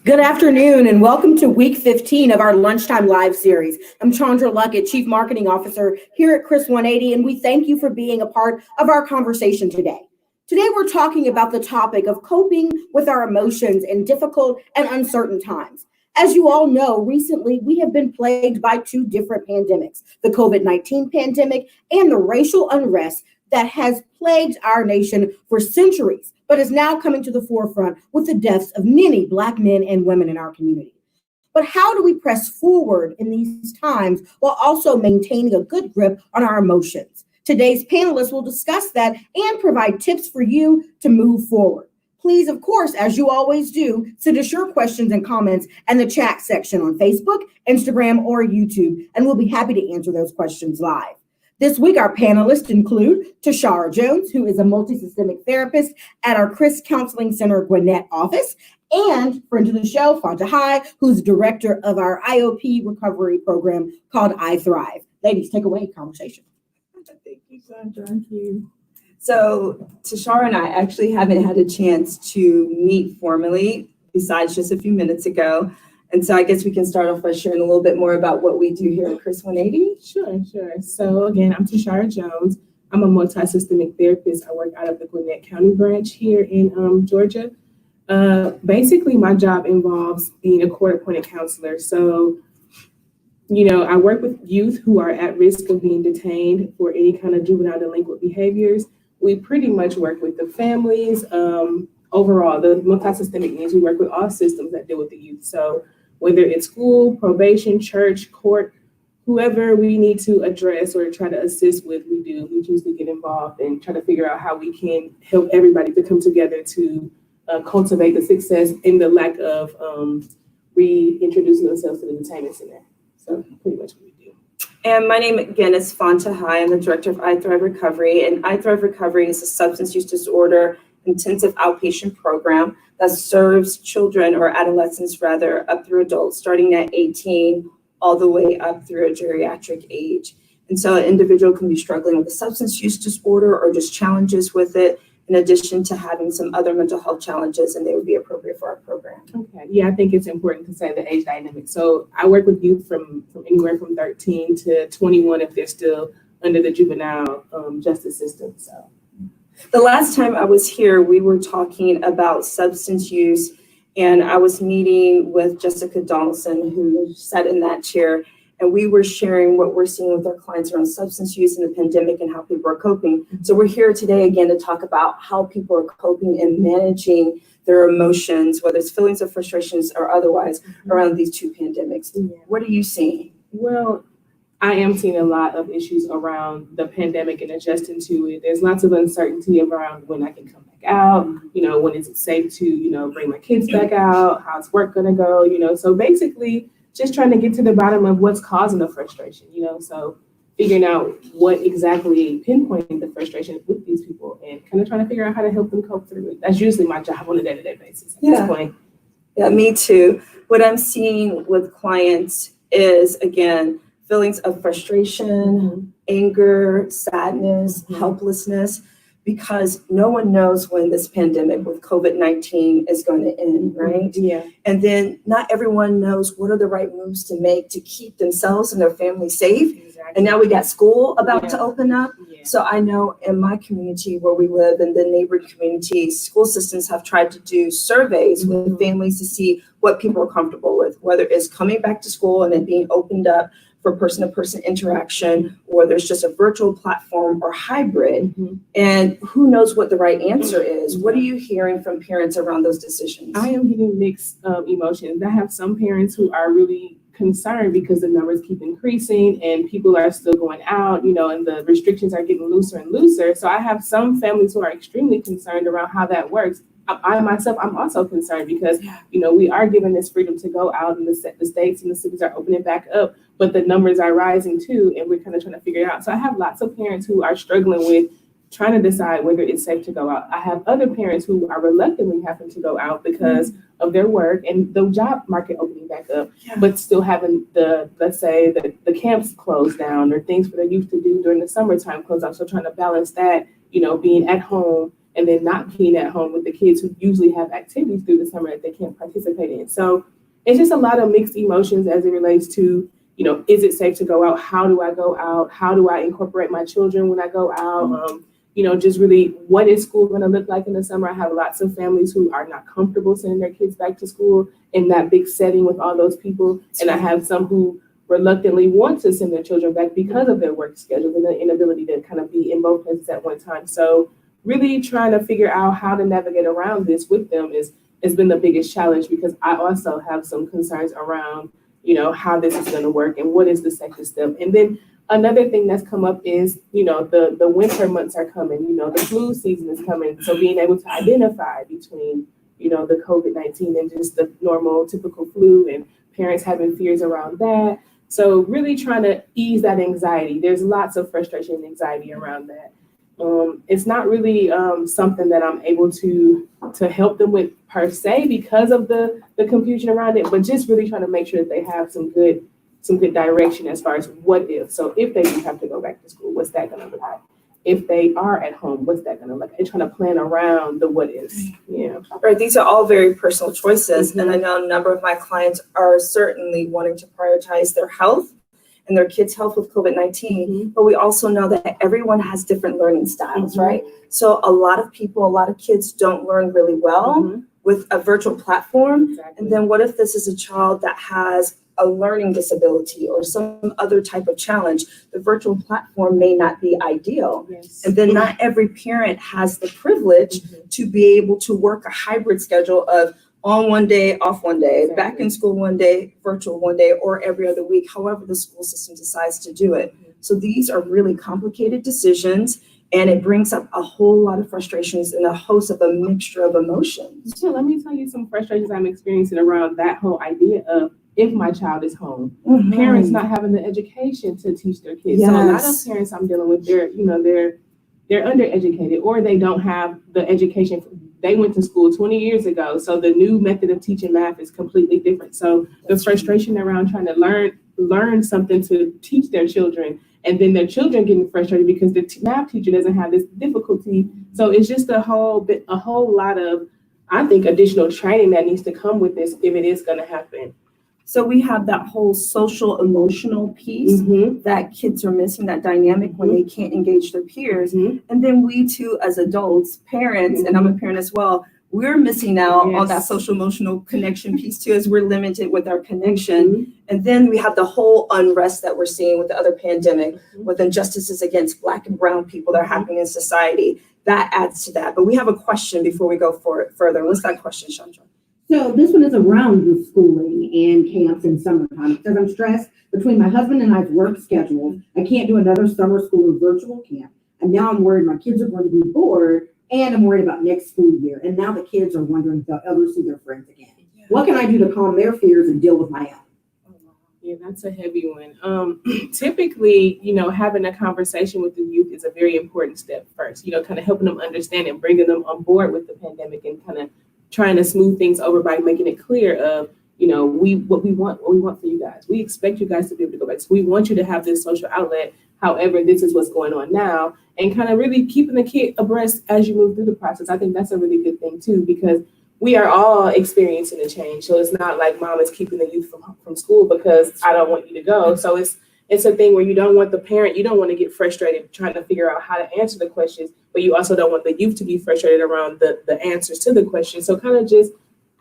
Good afternoon and welcome to week 15 of our Lunchtime Live series. I'm Chandra Luckett, Chief Marketing Officer here at Chris 180, and we thank you for being a part of our conversation today. Today we're talking about the topic of coping with our emotions in difficult and uncertain times. As you all know, recently we have been plagued by two different pandemics, the COVID-19 pandemic and the racial unrest that has plagued our nation for centuries, but is now coming to the forefront with the deaths of many Black men and women in our community. But how do we press forward in these times while also maintaining a good grip on our emotions? Today's panelists will discuss that and provide tips for you to move forward. Please, of course, as you always do, send us your questions and comments in the chat section on Facebook, Instagram, or YouTube, and we'll be happy to answer those questions live. This week, our panelists include Tashara Jones, who is a multisystemic therapist at our Chris Counseling Center Gwinnett office, and friend of the show, Fanta High, who's director of our IOP recovery program called I Thrive. Ladies, take away conversation. Thank you, Sandra. Thank you. So Tashara and I actually haven't had a chance to meet formally besides just a few minutes ago. And so I guess we can start off by sharing a little bit more about what we do here at Chris 180. Sure. So again, I'm Tashara Jones. I'm a multi-systemic therapist. I work out of the Gwinnett County branch here in Georgia. Basically, my job involves being a court-appointed counselor. So, I work with youth who are at risk of being detained for any kind of juvenile delinquent behaviors. We pretty much work with the families. Overall, the multi-systemic means we work with all systems that deal with the youth. So whether it's school, probation, church, court, whoever we need to address or try to assist with, we do. We usually get involved and try to figure out how we can help everybody to come together to cultivate the success in the lack of reintroducing themselves to the detainment center. So pretty much what we do. And my name again is Fanta High. I'm the director of I Thrive Recovery. And I Thrive Recovery is a substance use disorder intensive outpatient program that serves children or adolescents rather up through adults, starting at 18 all the way up through a geriatric age. And so an individual can be struggling with a substance use disorder or just challenges with it, in addition to having some other mental health challenges, and they would be appropriate for our program. Okay, yeah, I think it's important to say the age dynamic. So I work with youth from anywhere from 13 to 21 if they're still under the juvenile justice system. So. The last time I was here, we were talking about substance use, and I was meeting with Jessica Donaldson, who sat in that chair, and we were sharing what we're seeing with our clients around substance use in the pandemic and how people are coping. So we're here today again to talk about how people are coping and managing their emotions, whether it's feelings of frustrations or otherwise, around these two pandemics. Yeah. What are you seeing? Well, I am seeing a lot of issues around the pandemic and adjusting to it. There's lots of uncertainty around when I can come back out, when is it safe to, bring my kids back out, how's work gonna go, so basically just trying to get to the bottom of what's causing the frustration, so figuring out what exactly pinpointing the frustration with these people and kind of trying to figure out how to help them cope through it. That's usually my job on a day-to-day basis at this point. Yeah, me too. What I'm seeing with clients is, again, feelings of frustration, anger, sadness, helplessness, because no one knows when this pandemic with COVID-19 is going to end, right? Yeah. And then not everyone knows what are the right moves to make to keep themselves and their family safe. Exactly. And now we got school about to open up. Yeah. So I know in my community where we live and the neighboring communities, school systems have tried to do surveys with families to see what people are comfortable with, whether it's coming back to school and then being opened up for person-to-person interaction, or there's just a virtual platform or hybrid, and who knows what the right answer is. What are you hearing from parents around those decisions? I am getting mixed emotions. I have some parents who are really concerned because the numbers keep increasing and people are still going out, and the restrictions are getting looser and looser. So I have some families who are extremely concerned around how that works. I myself, I'm also concerned because, we are given this freedom to go out and the states and the cities are opening back up, but the numbers are rising too, and we're kind of trying to figure it out. So I have lots of parents who are struggling with trying to decide whether it's safe to go out. I have other parents who are reluctantly having to go out because of their work and the job market opening back up, but still having let's say the camps closed down or things for the youth to do during the summertime closed down. So trying to balance that, being at home and then not being at home with the kids who usually have activities through the summer that they can't participate in. So it's just a lot of mixed emotions as it relates to, is it safe to go out? How do I go out? How do I incorporate my children when I go out? Just really, what is school going to look like in the summer? I have lots of families who are not comfortable sending their kids back to school in that big setting with all those people. And I have some who reluctantly want to send their children back because of their work schedules and the inability to kind of be in both places at one time. So really trying to figure out how to navigate around this with them has been the biggest challenge, because I also have some concerns around, how this is going to work and what is the second step. And then another thing that's come up is, the winter months are coming, the flu season is coming. So being able to identify between, the COVID-19 and just the normal typical flu, and parents having fears around that. So really trying to ease that anxiety. There's lots of frustration and anxiety around that. It's not really something that I'm able to help them with per se because of the confusion around it, but just really trying to make sure that they have some good direction as far as what if. So if they do have to go back to school, what's that going to look like? If they are at home, what's that going to look like? And trying to plan around the what ifs. Yeah. Right. These are all very personal choices. Mm-hmm. And I know a number of my clients are certainly wanting to prioritize their health and their kids' health with COVID-19. Mm-hmm. But we also know that everyone has different learning styles, Mm-hmm. right? So a lot of kids don't learn really well with a virtual platform. Exactly. And then what if this is a child that has a learning disability or some other type of challenge? The virtual platform may not be ideal. Yes. And then not every parent has the privilege to be able to work a hybrid schedule of on one day, off one day, Exactly. back in school one day, virtual one day, or every other week, however the school system decides to do it. So these are really complicated decisions, and it brings up a whole lot of frustrations and a host of a mixture of emotions. Yeah, let me tell you some frustrations I'm experiencing around that whole idea of if my child is home, parents not having the education to teach their kids. Yes. So a lot of parents I'm dealing with, they're undereducated, or they don't have the education. They went to school 20 years ago, so the new method of teaching math is completely different. So the frustration around trying to learn something to teach their children, and then their children getting frustrated because the math teacher doesn't have this difficulty. So it's just a whole lot of, I think, additional training that needs to come with this if it is going to happen. So we have that whole social emotional piece that kids are missing, that dynamic when they can't engage their peers. And then we too, as adults, parents, and I'm a parent as well, we're missing out on that social emotional connection piece too, as we're limited with our connection. And then we have the whole unrest that we're seeing with the other pandemic, with injustices against Black and brown people that are happening in society. That adds to that. But we have a question before we go further. What's that question, Chandra? So this one is around the schooling and camps in summertime. It says, I'm stressed between my husband and I's work schedule. I can't do another summer school or virtual camp. And now I'm worried my kids are going to be bored, and I'm worried about next school year. And now the kids are wondering if they'll ever see their friends again. What can I do to calm their fears and deal with my own? Yeah, that's a heavy one. Typically, having a conversation with the youth is a very important step first, kind of helping them understand and bringing them on board with the pandemic, and kind of trying to smooth things over by making it clear of, what we want for you guys. We expect you guys to be able to go back. So we want you to have this social outlet. However, this is what's going on now, and kind of really keeping the kid abreast as you move through the process. I think that's a really good thing too, because we are all experiencing a change. So it's not like mom is keeping the youth from school because I don't want you to go. So it's a thing where you don't want the parent, you don't want to get frustrated trying to figure out how to answer the questions, but you also don't want the youth to be frustrated around the answers to the questions. So kind of just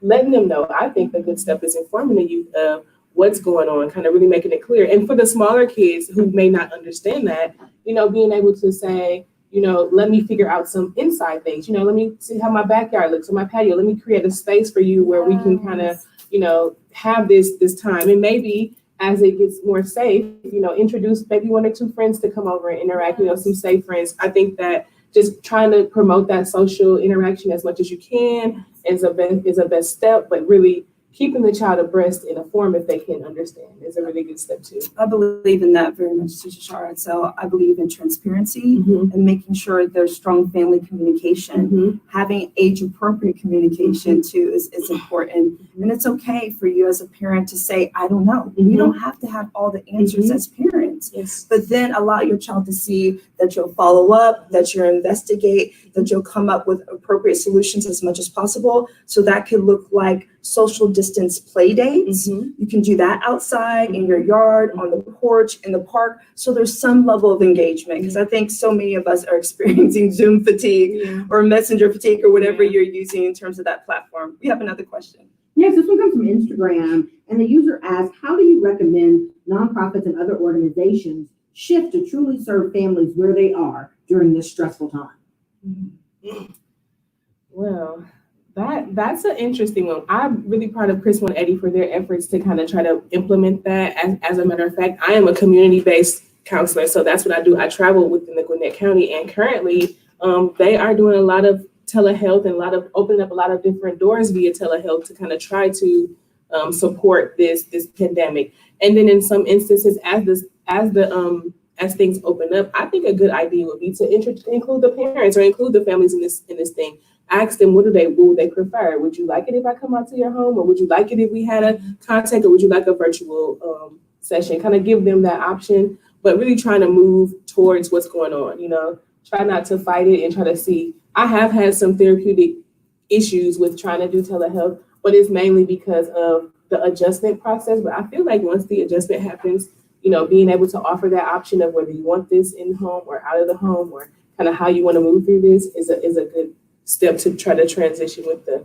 letting them know. I think the good step is informing the youth of what's going on, kind of really making it clear. And for the smaller kids who may not understand that, being able to say, let me figure out some inside things, let me see how my backyard looks or my patio. Let me create a space for you where we can kind of, have this time. And maybe as it gets more safe, introduce maybe one or two friends to come over and interact, some safe friends. I think that just trying to promote that social interaction as much as you can is a best step, but really keeping the child abreast in a form if they can understand is a really good step too. I believe in that very much, Teacher Shara. So I believe in transparency Mm-hmm. and making sure there's strong family communication. Mm-hmm. Having age-appropriate communication too is important. And it's okay for you as a parent to say, I don't know. Mhm. You don't have to have all the answers Mhm. as parents, Yes. but then allow your child to see that you'll follow up, that you'll investigate, that you'll come up with appropriate solutions as much as possible. So that could look like social distance play dates. Mhm. You can do that outside, in your yard, on the porch, in the park. So there's some level of engagement, because I think so many of us are experiencing Zoom fatigue Yeah. or messenger fatigue or whatever Yeah. you're using in terms of that platform. We have another question. Yes, this one comes from Instagram, and the user asks, how do you recommend nonprofits and other organizations shift to truly serve families where they are during this stressful time? Well, that's an interesting one. I'm really proud of Chris 180 for their efforts to kind of try to implement that. As a matter of fact, I am a community-based counselor, so that's what I do. I travel within the Gwinnett County, and currently they are doing a lot of telehealth and opening up a lot of different doors via telehealth to kind of try to support this pandemic. And then in some instances, as things open up, I think a good idea would be to include the parents or include the families in this thing. Ask them, what would they prefer? Would you like it if I come out to your home, or would you like it if we had a contact, or would you like a virtual session? Kind of give them that option, but really trying to move towards what's going on. Try not to fight it and try to see. I have had some therapeutic issues with trying to do telehealth, but it's mainly because of the adjustment process. But I feel like once the adjustment happens, being able to offer that option of whether you want this in home or out of the home, or kind of how you want to move through this is a good step to try to transition with the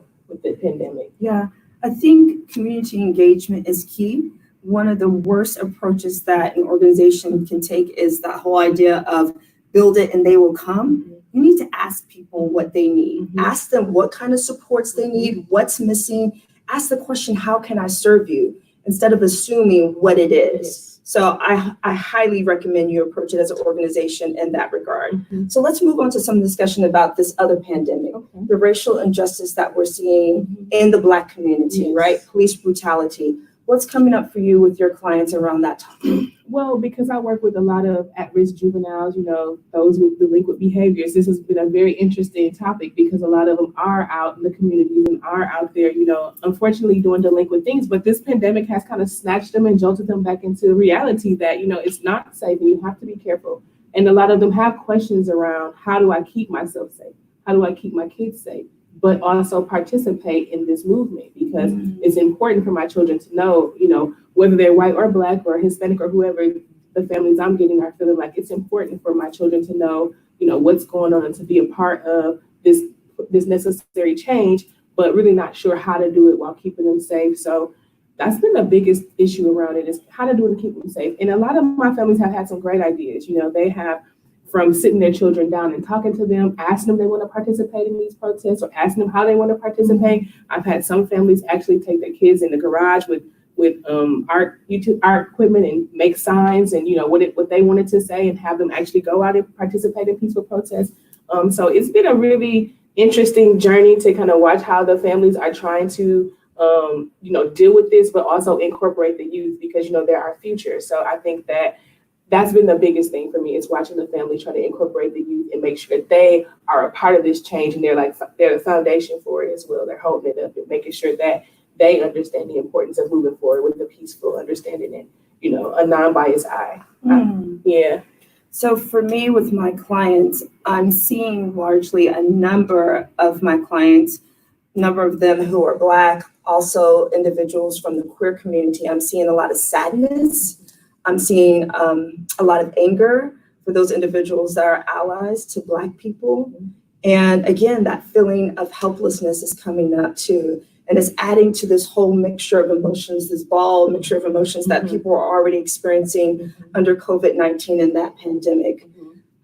pandemic. Yeah, I think community engagement is key. One of the worst approaches that an organization can take is that whole idea of build it and they will come. You need to ask people what they need. Mm-hmm. Ask them what kind of supports they need, what's missing. Ask the question, how can I serve you? Instead of assuming what it is. Yes. So I highly recommend you approach it as an organization in that regard. Mm-hmm. So let's move on to some discussion about this other pandemic, Okay. the racial injustice that we're seeing Mm-hmm. in the Black community, Yes. right? Police brutality. What's coming up for you with your clients around that topic? Well, because I work with a lot of at-risk juveniles, those with delinquent behaviors, this has been a very interesting topic because a lot of them are out in the community and are out there, unfortunately doing delinquent things. But this pandemic has kind of snatched them and jolted them back into reality that, it's not safe and you have to be careful. And a lot of them have questions around, how do I keep myself safe? How do I keep my kids safe? But also participate in this movement, because it's important for my children to know, whether they're white or Black or Hispanic or whoever the families I'm getting are feeling like, it's important for my children to know, what's going on and to be a part of this necessary change, but really not sure how to do it while keeping them safe. So that's been the biggest issue around it, is how to do it and keep them safe. And a lot of my families have had some great ideas. They have, from sitting their children down and talking to them, asking them if they want to participate in these protests, or asking them how they want to participate. I've had some families actually take their kids in the garage with art equipment and make signs and what they wanted to say, and have them actually go out and participate in peaceful protests. So it's been a really interesting journey to kind of watch how the families are trying to deal with this, but also incorporate the youth, because they're our future. So I think that's been the biggest thing for me, is watching the family try to incorporate the youth and make sure that they are a part of this change, and they're the foundation for it as well. They're holding it up and making sure that they understand the importance of moving forward with a peaceful understanding and, a non-biased eye. Yeah. So for me, with my clients, I'm seeing largely a number of my clients, number of them who are Black, also individuals from the queer community. I'm seeing a lot of sadness. I'm seeing a lot of anger for those individuals that are allies to Black people. And again, that feeling of helplessness is coming up too. And it's adding to this whole mixture of emotions, this mixture of emotions that people are already experiencing under COVID-19 and that pandemic.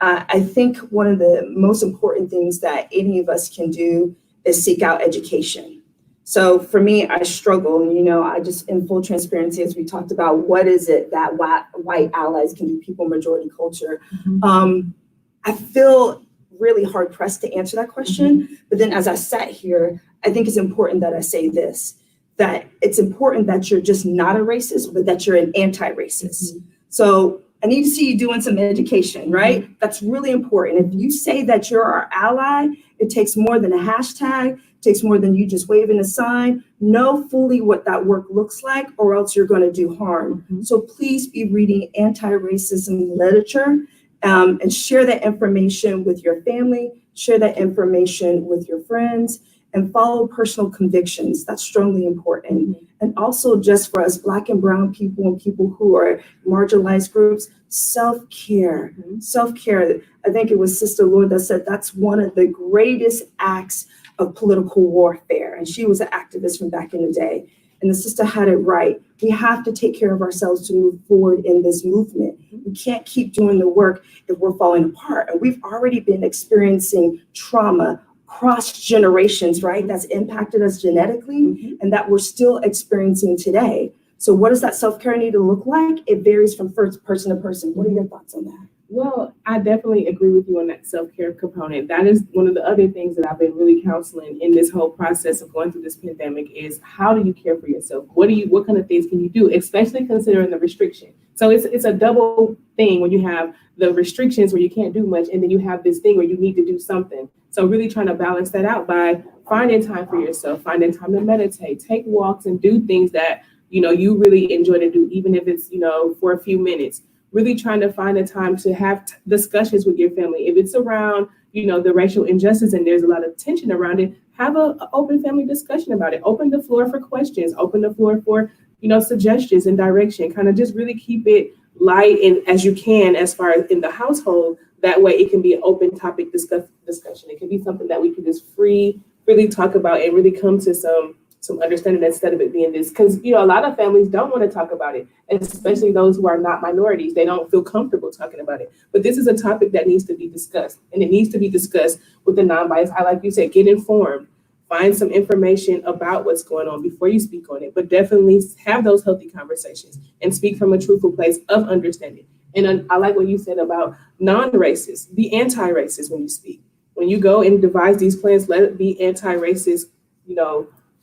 I think one of the most important things that any of us can do is seek out education. So for me, I struggle, and I just, in full transparency, as we talked about, what is it that white allies can do, people majority culture? I feel really hard pressed to answer that question. But then as I sat here, I think it's important that I say this. that it's important that you're just not a racist, but that you're an anti-racist. So I need to see you doing some education, right? That's really important. If you say that you're our ally, it takes more than a hashtag, it takes more than you just waving a sign. Know fully what that work looks like, or else you're going to do harm. So please be reading anti-racism literature, and share that information with your family, share that information with your friends, and follow personal convictions. That's strongly important. And also, just for us Black and brown people and people who are marginalized groups, self-care. Self-care. I think it was Sister Lord that said that's one of the greatest acts of political warfare. And she was an activist from back in the day. And the sister had it right. We have to take care of ourselves to move forward in this movement. We can't keep doing the work if we're falling apart. And we've already been experiencing trauma cross generations, right? That's impacted us genetically and that we're still experiencing today. So what does that self-care need to look like? It varies from first person to person. What are your thoughts on that? Well, I definitely agree with you on that self-care component. That is one of the other things that I've been really counseling in this whole process of going through this pandemic is how do you care for yourself? What kind of things can you do, especially considering the restriction? So it's a double thing when you have the restrictions where you can't do much, and then you have this thing where you need to do something. So really trying to balance that out by finding time for yourself, finding time to meditate, take walks, and do things that, you really enjoy to do, even if it's, for a few minutes. Really trying to find a time to have discussions with your family. If it's around, the racial injustice and there's a lot of tension around it, have an open family discussion about it. Open the floor for questions, open the floor for, suggestions and direction. Kind of just really keep it light and as you can as far as in the household. That way it can be an open topic discussion. It can be something that we can just really talk about and really come to some understanding instead of it being this, because a lot of families don't want to talk about it, especially those who are not minorities. They don't feel comfortable talking about it. But this is a topic that needs to be discussed, and it needs to be discussed with a non-biased eye. Like you said, get informed, find some information about what's going on before you speak on it, but definitely have those healthy conversations and speak from a truthful place of understanding. And I like what you said about non-racist, be anti-racist when you speak. When you go and devise these plans, let it be anti-racist,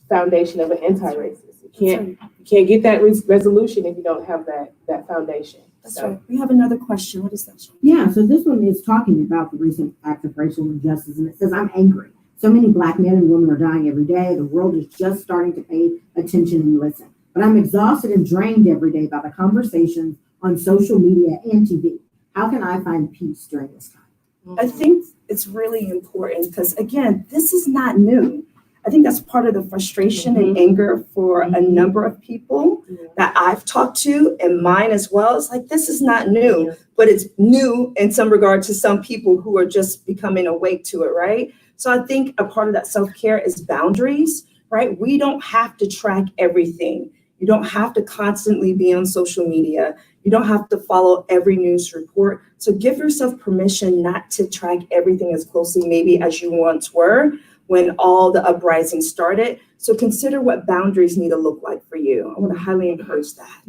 foundation of an anti-racist. You can't get that resolution if you don't have that foundation. That's right. We have another question. What is that? Yeah, so this one is talking about the recent acts of racial injustice, and it says, I'm angry. So many Black men and women are dying every day. The world is just starting to pay attention and listen. But I'm exhausted and drained every day by the conversations on social media and TV. How can I find peace during this time? I think it's really important because, again, this is not new. I think that's part of the frustration and anger for a number of people that I've talked to, and mine as well. It's like, this is not new, but it's new in some regard to some people who are just becoming awake to it, right? So I think a part of that self-care is boundaries, right? We don't have to track everything. You don't have to constantly be on social media. You don't have to follow every news report. So give yourself permission not to track everything as closely maybe as you once were when all the uprisings started. So consider what boundaries need to look like for you. I want to highly encourage that.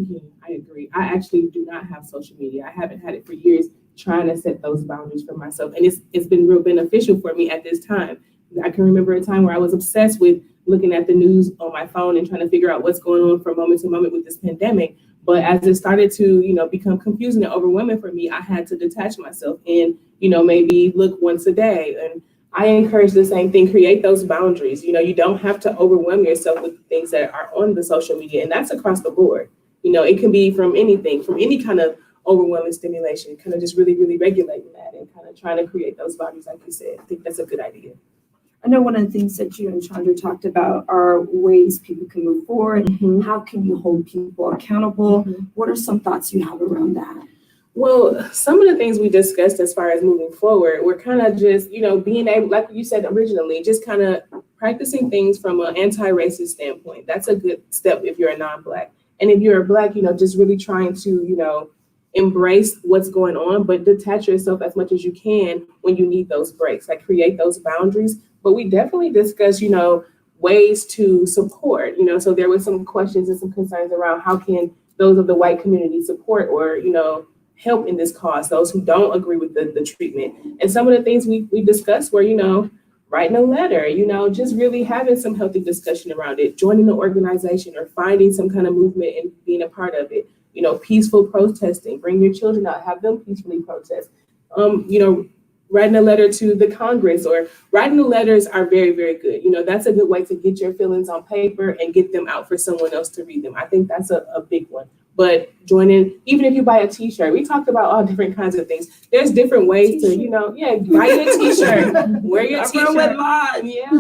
I agree. I actually do not have social media. I haven't had it for years, trying to set those boundaries for myself. And it's been real beneficial for me at this time. I can remember a time where I was obsessed with looking at the news on my phone and trying to figure out what's going on from moment to moment with this pandemic. But as it started to, become confusing and overwhelming for me, I had to detach myself and, maybe look once a day. And I encourage the same thing, create those boundaries. You don't have to overwhelm yourself with things that are on the social media, and that's across the board. It can be from anything, from any kind of overwhelming stimulation, kind of just really, really regulating that and kind of trying to create those boundaries, like you said. I think that's a good idea. I know one of the things that you and Chandra talked about are ways people can move forward. How can you hold people accountable? What are some thoughts you have around that? Well, some of the things we discussed as far as moving forward, we're kind of just, being able, like you said originally, just kind of practicing things from an anti-racist standpoint. That's a good step if you're a non-Black. And if you're a Black, just really trying to, embrace what's going on, but detach yourself as much as you can when you need those breaks, like create those boundaries. But we definitely discuss, ways to support, so there were some questions and some concerns around how can those of the white community support or, help in this cause, those who don't agree with the treatment. And some of the things we discussed were, writing a letter, just really having some healthy discussion around it, joining the organization or finding some kind of movement and being a part of it. Peaceful protesting, bring your children out, have them peacefully protest. Writing a letter to the Congress or writing the letters are very, very good. That's a good way to get your feelings on paper and get them out for someone else to read them. I think that's a big one. But joining, even if you buy a t-shirt, we talked about all different kinds of things. There's different ways to, buy a t-shirt, wear your t-shirt. With mine. Yeah,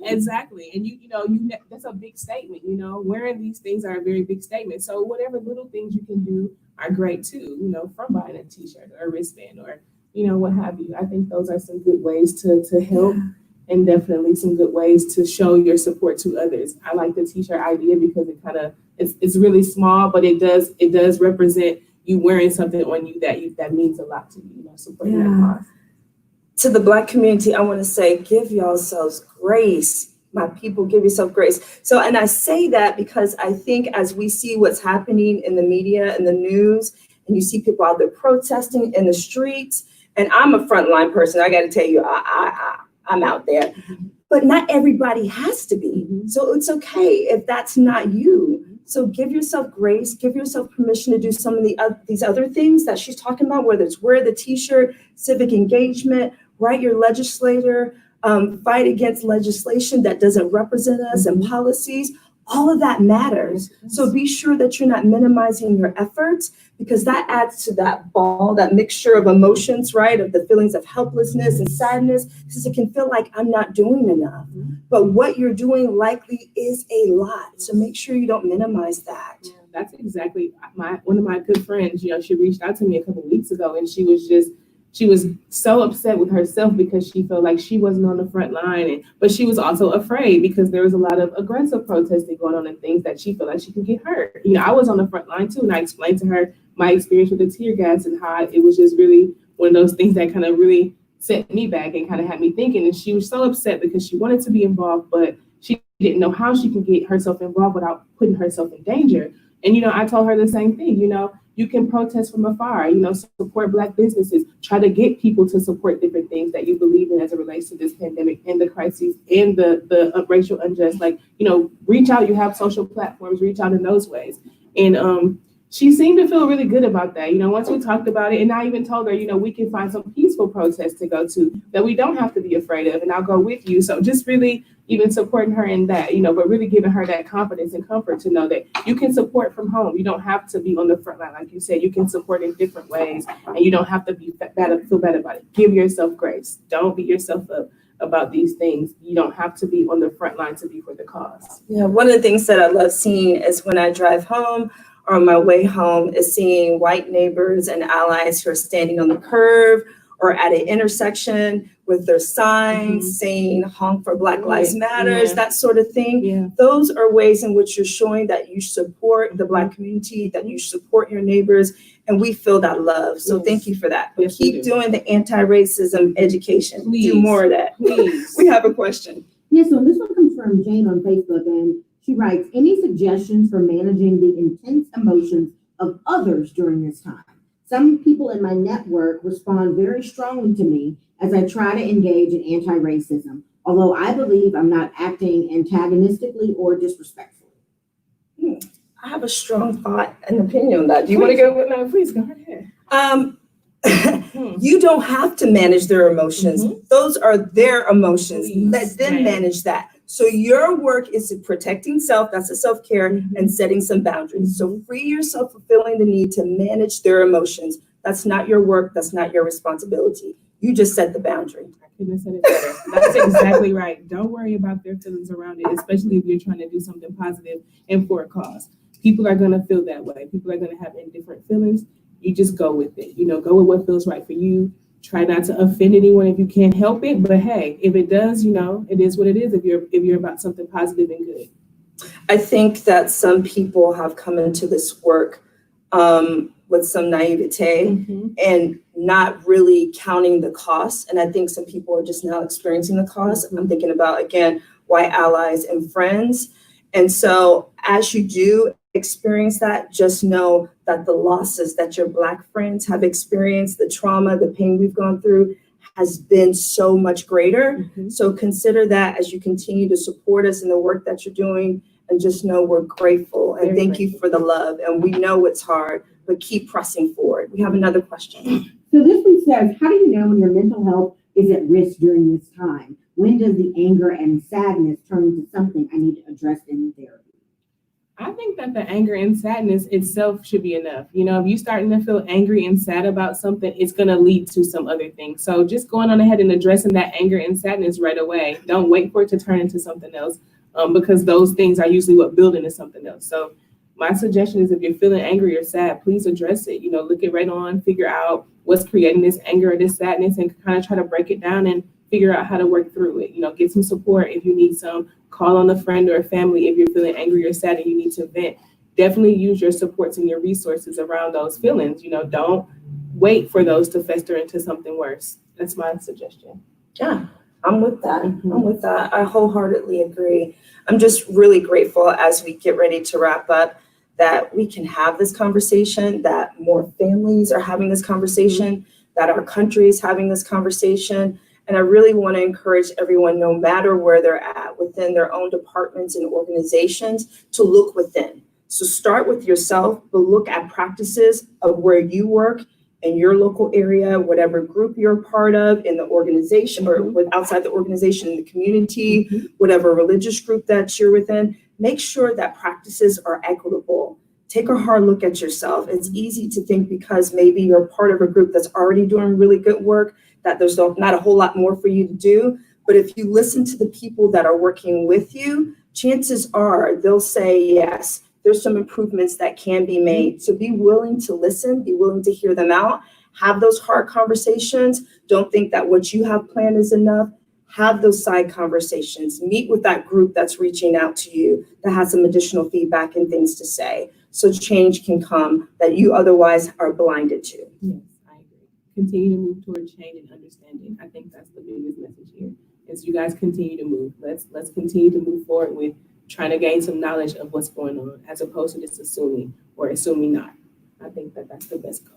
exactly. And that's a big statement, wearing these things are a very big statement. So whatever little things you can do are great too, from buying a t-shirt or a wristband or, what have you. I think those are some good ways to help and definitely some good ways to show your support to others. I like the t-shirt idea because it kind of, it's really small, but it does represent you wearing something on you that means a lot to you, supporting that cause. To the Black community, I want to say, give yourselves grace. My people, give yourself grace. So, and I say that because I think as we see what's happening in the media and the news, and you see people out there protesting in the streets, and I'm a frontline person, I got to tell you, I'm out there. But not everybody has to be. So it's okay if that's not you. So give yourself grace, give yourself permission to do some of these other things that she's talking about, whether it's wear the t-shirt, civic engagement, write your legislator, fight against legislation that doesn't represent us and policies. All of that matters. So be sure that you're not minimizing your efforts, because that adds to that mixture of emotions, right? Of the feelings of helplessness and sadness, because it can feel like I'm not doing enough. But what you're doing likely is a lot. So make sure you don't minimize that. Yeah, that's exactly one of my good friends, she reached out to me a couple of weeks ago, and she was so upset with herself because she felt like she wasn't on the front line, but she was also afraid because there was a lot of aggressive protesting going on and things that she felt like she could get hurt. I was on the front line too, and I explained to her my experience with the tear gas and how it was just really one of those things that kind of really set me back and kind of had me thinking. And she was so upset because she wanted to be involved, but she didn't know how she could get herself involved without putting herself in danger. And, I told her the same thing, you can protest from afar, support Black businesses, try to get people to support different things that you believe in as it relates to this pandemic and the crises and the racial unjust, reach out, you have social platforms, reach out in those ways. And she seemed to feel really good about that. Once we talked about it, and I even told her, we can find some peaceful protests to go to that we don't have to be afraid of, and I'll go with you. So just really even supporting her in that, but really giving her that confidence and comfort to know that you can support from home. You don't have to be on the front line. Like you said, you can support in different ways, and you don't have to feel bad about it. Give yourself grace. Don't beat yourself up about these things. You don't have to be on the front line to be for the cause. Yeah, one of the things that I love seeing is when I drive home or on my way home is seeing white neighbors and allies who are standing on the curb or at an intersection with their signs saying honk for Black Lives Matters, that sort of thing. Yeah. Those are ways in which you're showing that you support the Black community, that you support your neighbors, and we feel that love. So thank you for that. But Yes, keep doing the anti-racism education. Please. Do more of that. Please. We have a question. Yes, so this one comes from Jane on Facebook, and she writes, any suggestions for managing the intense emotions of others during this time? Some people in my network respond very strongly to me as I try to engage in anti-racism, although I believe I'm not acting antagonistically or disrespectfully. I have a strong thought and opinion on that. Do you want to go with No, please go ahead. You don't have to manage their emotions. Those are their emotions. Please. Let them manage that. So your work is protecting self, that's a self-care, and setting some boundaries. So free yourself from feeling the need to manage their emotions. That's not your work, that's not your responsibility. You just set the boundary. I couldn't have said it better. That's exactly right. Don't worry about their feelings around it, especially if you're trying to do something positive and for a cause. People are gonna feel that way. People are gonna have indifferent feelings. You just go with it. Go with what feels right for you. Try not to offend anyone if you can't help it. But hey, if it does, it is what it is. If you're about something positive and good. I think that some people have come into this work with some naivete and not really counting the cost. And I think some people are just now experiencing the cost. I'm thinking about, again, white allies and friends. And so as you do experience that, just know that the losses that your Black friends have experienced, the trauma, the pain we've gone through, has been so much greater. Mhm. So consider that as you continue to support us in the work that you're doing, and just know we're grateful and Very thank you for the love. And we know it's hard, but keep pressing forward. We have another question. So this one says, how do you know when your mental health is at risk during this time? When does the anger and sadness turn into something I need to address in therapy? I think that the anger and sadness itself should be enough. You know, if you're starting to feel angry and sad about something, it's going to lead to some other things. So just going on ahead and addressing that anger and sadness right away. Don't wait for it to turn into something else, because those things are usually what build into something else. So my suggestion is if you're feeling angry or sad, please address it. You know, look it right on, figure out what's creating this anger or this sadness, and kind of try to break it down and figure out how to work through it. You know, get some support if you need some. Call on a friend or a family if you're feeling angry or sad and you need to vent. Definitely use your supports and your resources around those feelings. You know, don't wait for those to fester into something worse. That's my suggestion. Yeah, I'm with that. Mhm. I'm with that. I wholeheartedly agree. I'm just really grateful as we get ready to wrap up that we can have this conversation, that more families are having this conversation, that our country is having this conversation. And I really want to encourage everyone, no matter where they're at within their own departments and organizations, to look within. So start with yourself, but look at practices of where you work in your local area, whatever group you're a part of in the organization or with outside the organization in the community, whatever religious group that you're within. Make sure that practices are equitable. Take a hard look at yourself. It's easy to think because maybe you're part of a group that's already doing really good work, that there's not a whole lot more for you to do. But if you listen to the people that are working with you, chances are they'll say, yes, there's some improvements that can be made. So be willing to listen, be willing to hear them out, have those hard conversations. Don't think that what you have planned is enough. Have those side conversations. Meet with that group that's reaching out to you that has some additional feedback and things to say. So change can come that you otherwise are blinded to. Yes, I agree. Continue to move toward change and understanding. I think that's the biggest message here. Is you guys continue to move. Let's continue to move forward with trying to gain some knowledge of what's going on, as opposed to just assuming or assuming not. I think that that's the best goal.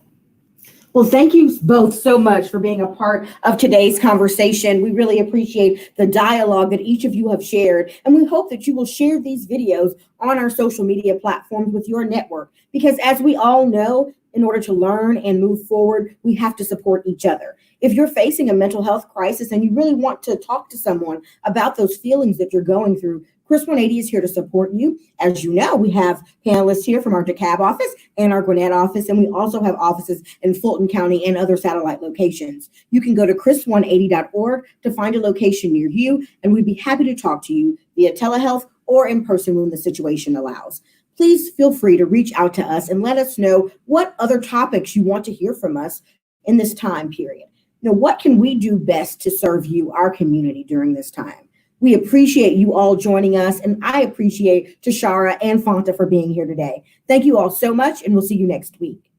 Well, thank you both so much for being a part of today's conversation. We really appreciate the dialogue that each of you have shared, and we hope that you will share these videos on our social media platforms with your network, because as we all know, in order to learn and move forward, we have to support each other. If you're facing a mental health crisis and you really want to talk to someone about those feelings that you're going through, Chris 180 is here to support you. As you know, we have panelists here from our DeKalb office and our Gwinnett office, and we also have offices in Fulton County and other satellite locations. You can go to chris180.org to find a location near you, and we'd be happy to talk to you via telehealth or in person when the situation allows. Please feel free to reach out to us and let us know what other topics you want to hear from us in this time period. You know, what can we do best to serve you, our community, during this time? We appreciate you all joining us, and I appreciate Tashara and Fanta for being here today. Thank you all so much, and we'll see you next week.